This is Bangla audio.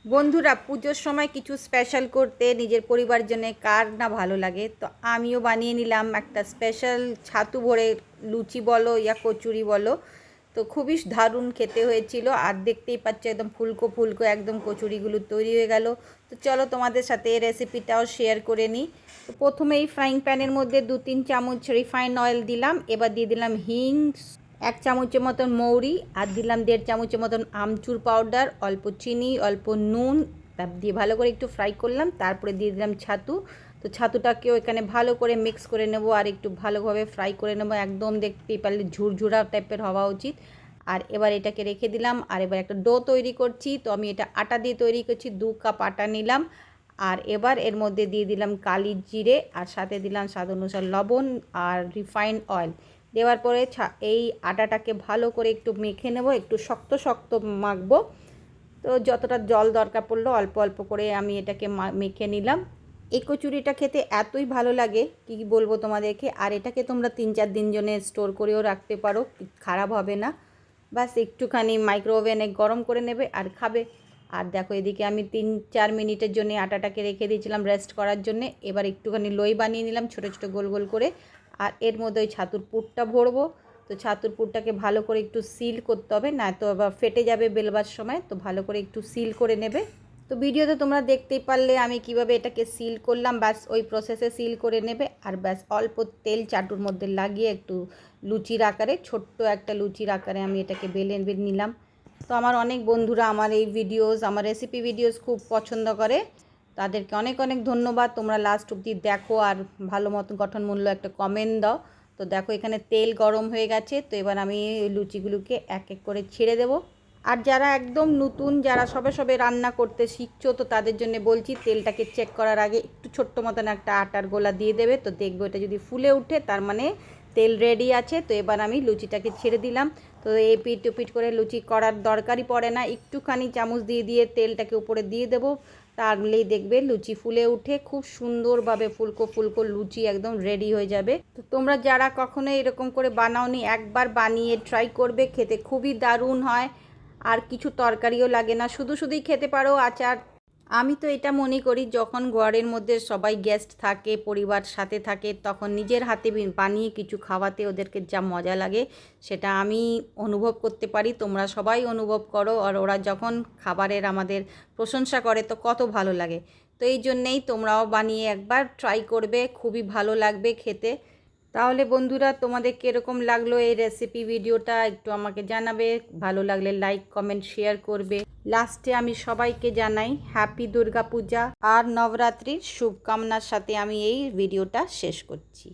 বন্ধুরা, পুজোর সময় কিছু স্পেশাল করতে নিজের পরিবারের জন্য কার না ভালো লাগে। তো আমিও বানিয়ে নিলাম একটা স্পেশাল ছাতু ভরে লুচি বলো ইয়া কচুরি বলো। তো খুবই দারুণ খেতে হয়েছিল, আর দেখতেই পাচ্ছ একদম ফুলকো ফুলকো একদম কচুরিগুলো তৈরি হয়ে গেল। তো চলো তোমাদের সাথে এই রেসিপিটাও শেয়ার করে নিই। তো প্রথমেই ফ্রাইং প্যানের মধ্যে 2-3 চামচ রিফাইন্ড অয়েল দিলাম। এবার দিয়ে দিলাম হিং, 1 চামচের মতন মৌরি, আর দিলাম 1.5 চামচের মতন আমচুর পাউডার, অল্প চিনি, অল্প নুন, তারপর দিয়ে ভালো করে একটু ফ্রাই করলাম। তারপরে দিয়ে দিলাম ছাতু। তো ছাতুটাকেও এখানে ভালো করে মিক্স করে নেব আর একটু ভালোভাবে ফ্রাই করে নেব, একদম দেখতেই পারলে ঝুরঝুরা টাইপের হওয়া উচিত। আর এবার এটাকে রেখে দিলাম। আর এবার একটা ডো তৈরি করছি। তো আমি এটা আটা দিয়ে তৈরি করছি, 2 কাপ আটা নিলাম। আর এবার এর মধ্যে দিয়ে দিলাম কালি জিরে, আর সাথে দিলাম স্বাদ অনুসার লবণ আর রিফাইন্ড অয়েল। দেওয়ার পরে এই আটাটাকে ভালো করে একটু মেখে নেব, একটু শক্ত শক্ত মাখবো। তো যতটা জল দরকার পড়লো অল্প অল্প করে আমি এটাকে মেখে নিলাম। এই কচুরিটা খেতে এতই ভালো লাগে কি বলবো তোমাদেরকে। আর এটাকে তোমরা 3-4 দিন জন্য স্টোর করেও রাখতে পারো, খারাপ হবে না। বাস একটুখানি মাইক্রো ওভেনে গরম করে নেবে আর খাবে। আর দেখো এদিকে আমি 3-4 মিনিটের জন্য আটাটাকে রেখে দিয়েছিলাম রেস্ট করার জন্য। এবার একটুখানি লোই বানিয়ে নিলাম ছোটো ছোটো গোল গোল করে। আর এর মধ্যে ওই ছাতুর পুরটা ভরবো। তো ছাতুর পুরটাকে ভালো করে একটু সিল করতে হবে, না তো আবার ফেটে যাবে বেলবার সময়। তো ভালো করে একটু সিল করে নেবে। তো ভিডিওতে তোমরা দেখতেই পারলে আমি কিভাবে এটাকে সিল করলাম। ব্যাস ওই প্রসেসে সিল করে নেবে। আর ব্যাস অল্প তেল চাটুর মধ্যে লাগিয়ে একটু লুচির আকারে, ছোট্ট একটা লুচির আকারে আমি এটাকে বেলে নিলাম। তো আমার অনেক বন্ধুরা আমার এই ভিডিওস, আমার রেসিপি ভিডিওস খুব পছন্দ করে। তাদেরকে অনেক অনেক ধন্যবাদ। তোমরা লাস্ট অবধি দেখো আর ভালো মতো গঠনমূল্য একটা কমেন্ট দাও। তো দেখো এখানে তেল গরম হয়ে গেছে। তো এবার আমি লুচিগুলোকে এক এক করে ছেড়ে দেবো। আর যারা একদম নতুন, যারা সবে সবে রান্না করতে শিখছো, তো তাদের জন্য বলছি তেলটাকে চেক করার আগে একটু ছোট্ট মতন একটা আটার গোলা দিয়ে দেবে। তো দেখবে ওটা যদি ফুলে উঠে তার মানে তেল রেডি আছে। তো এবার আমি লুচিটাকে ছেড়ে দিলাম। তো এই পিঠ ওপিঠ করে লুচি করার দরকারই পড়ে না, একটুখানি চামচ দিয়ে দিয়ে তেলটাকে উপরে দিয়ে দেবো। তাহলেই দেখবে লুচি ফুলে উঠে খুব সুন্দরভাবে ফুলকো ফুলকো লুচি একদম রেডি হয়ে যাবে। তো তোমরা যারা কখনো এরকম করে বানাওনি, একবার বানিয়ে ট্রাই করবে, খেতে খুবই দারুণ হয়। আর কিছু তরকারিও লাগে না, শুধু শুধুই খেতে পারো আচার। আমি তো এটা মনে করি যখন ঘরের মধ্যে সবাই গেস্ট থাকে, পরিবার সাথে থাকে, তখন নিজের হাতে বানিয়ে কিছু খাওয়াতে ওদেরকে যা মজা লাগে সেটা আমি অনুভব করতে পারি। তোমরা সবাই অনুভব করো। আর ওরা যখন খাবারের আমাদের প্রশংসা করে তো কত ভালো লাগে। তো এই জন্যেই তোমরাও বানিয়ে একবার ট্রাই করবে, খুবই ভালো লাগবে খেতে। তাহলে বন্ধুরা, তোমাদের কীরকম লাগলো এই রেসিপি ভিডিওটা একটু আমাকে জানাবে। ভালো লাগলে লাইক কমেন্ট শেয়ার করবে। লাস্টে আমি সবাইকে জানাই হ্যাপি দুর্গা পূজা আর নবরাত্রির শুভকামনার সাথে আমি এই ভিডিওটা শেষ করছি।